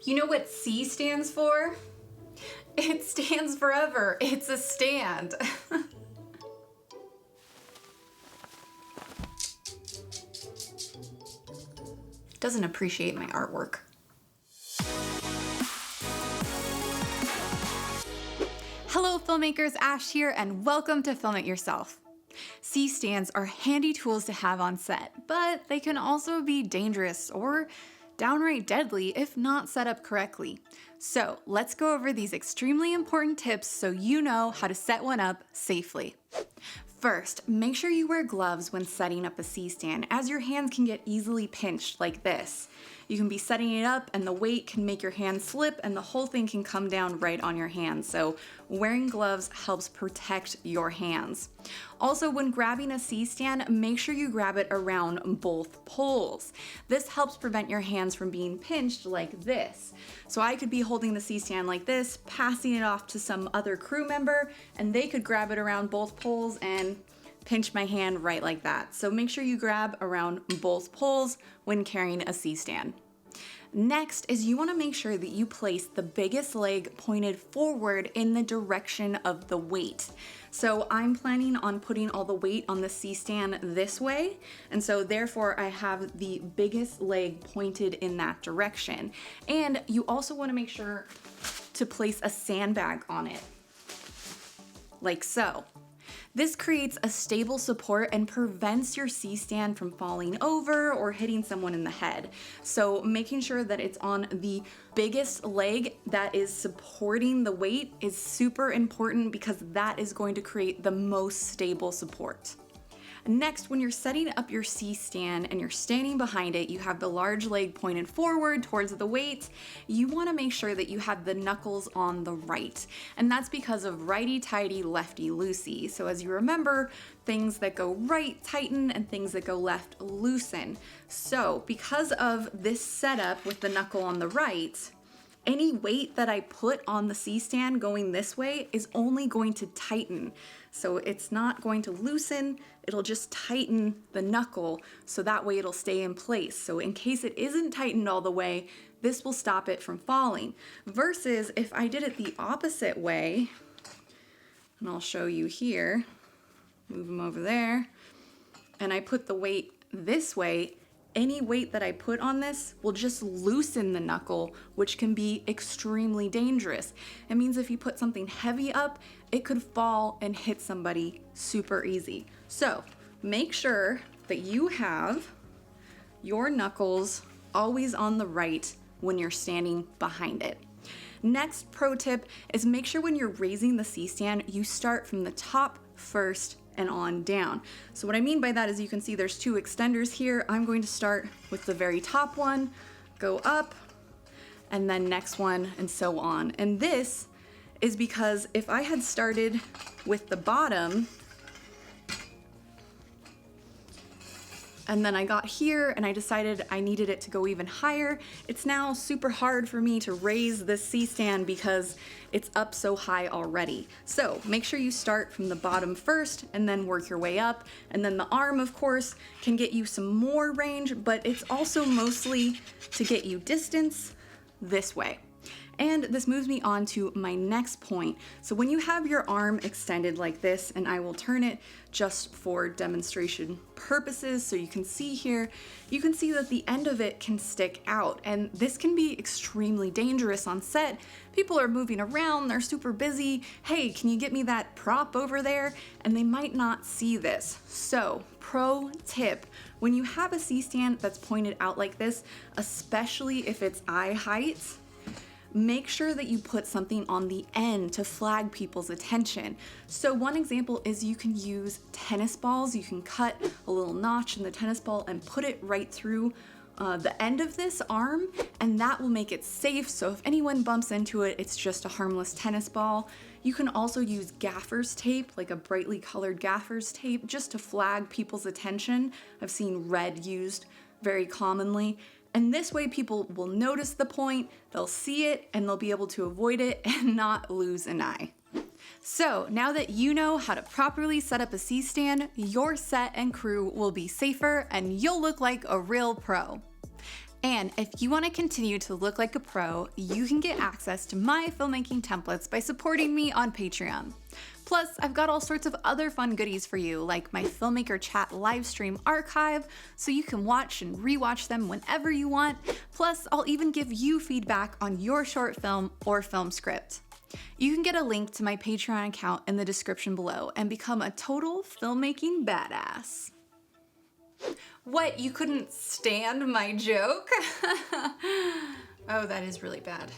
You know what C stands for? It stands forever. It's a stand. Doesn't appreciate my artwork. Hello filmmakers, Ash here, and welcome to Film It Yourself. C-stands are handy tools to have on set, but they can also be dangerous or downright deadly if not set up correctly. So let's go over these extremely important tips so you know how to set one up safely. First, make sure you wear gloves when setting up a C-stand, as your hands can get easily pinched like this. You can be setting it up and the weight can make your hand slip and the whole thing can come down right on your hands. So wearing gloves helps protect your hands. Also, when grabbing a C-stand, make sure you grab it around both poles. This helps prevent your hands from being pinched like this. So I could be holding the C-stand like this, passing it off to some other crew member, and they could grab it around both poles and pinch my hand right like that. So make sure you grab around both poles when carrying a C-stand. Next is you want to make sure that you place the biggest leg pointed forward in the direction of the weight. So I'm planning on putting all the weight on the C-stand this way, and so therefore I have the biggest leg pointed in that direction. And you also want to make sure to place a sandbag on it, like so. This creates a stable support and prevents your C-stand from falling over or hitting someone in the head. So making sure that it's on the biggest leg that is supporting the weight is super important because that is going to create the most stable support. Next, when you're setting up your C-stand and you're standing behind it, you have the large leg pointed forward towards the weight. You want to make sure that you have the knuckles on the right. And that's because of righty-tighty, lefty-loosey. So as you remember, things that go right tighten and things that go left loosen. So because of this setup with the knuckle on the right, any weight that I put on the C-stand going this way is only going to tighten. So it's not going to loosen, it'll just tighten the knuckle so that way it'll stay in place. So in case it isn't tightened all the way, this will stop it from falling. Versus if I did it the opposite way, and I'll show you here, move them over there, and I put the weight this way, any weight that I put on this will just loosen the knuckle, which can be extremely dangerous. It means if you put something heavy up, it could fall and hit somebody super easy. So make sure that you have your knuckles always on the right when you're standing behind it. Next pro tip is make sure when you're raising the C-stand, you start from the top first and on down. So what I mean by that is you can see there's two extenders here. I'm going to start with the very top one, go up, and then next one, and so on. And this is because if I had started with the bottom, and then I got here and I decided I needed it to go even higher, it's now super hard for me to raise this C-stand because it's up so high already. So make sure you start from the bottom first and then work your way up. And then the arm, of course, can get you some more range, but it's also mostly to get you distance this way. And this moves me on to my next point. So when you have your arm extended like this, and I will turn it just for demonstration purposes so you can see here, you can see that the end of it can stick out. And this can be extremely dangerous on set. People are moving around, they're super busy. Hey, can you get me that prop over there? And they might not see this. So pro tip, when you have a C-stand that's pointed out like this, especially if it's eye height, make sure that you put something on the end to flag people's attention. So one example is you can use tennis balls. You can cut a little notch in the tennis ball and put it right through the end of this arm, and that will make it safe. So if anyone bumps into it, it's just a harmless tennis ball. You can also use gaffer's tape, like a brightly colored gaffer's tape, just to flag people's attention. I've seen red used very commonly. And this way people will notice the point, they'll see it, and they'll be able to avoid it and not lose an eye. So now that you know how to properly set up a C-stand, your set and crew will be safer and you'll look like a real pro. And if you want to continue to look like a pro, you can get access to my filmmaking templates by supporting me on Patreon. Plus, I've got all sorts of other fun goodies for you, like my Filmmaker Chat livestream archive, so you can watch and rewatch them whenever you want. Plus, I'll even give you feedback on your short film or film script. You can get a link to my Patreon account in the description below and become a total filmmaking badass. What, you couldn't stand my joke? Oh, that is really bad.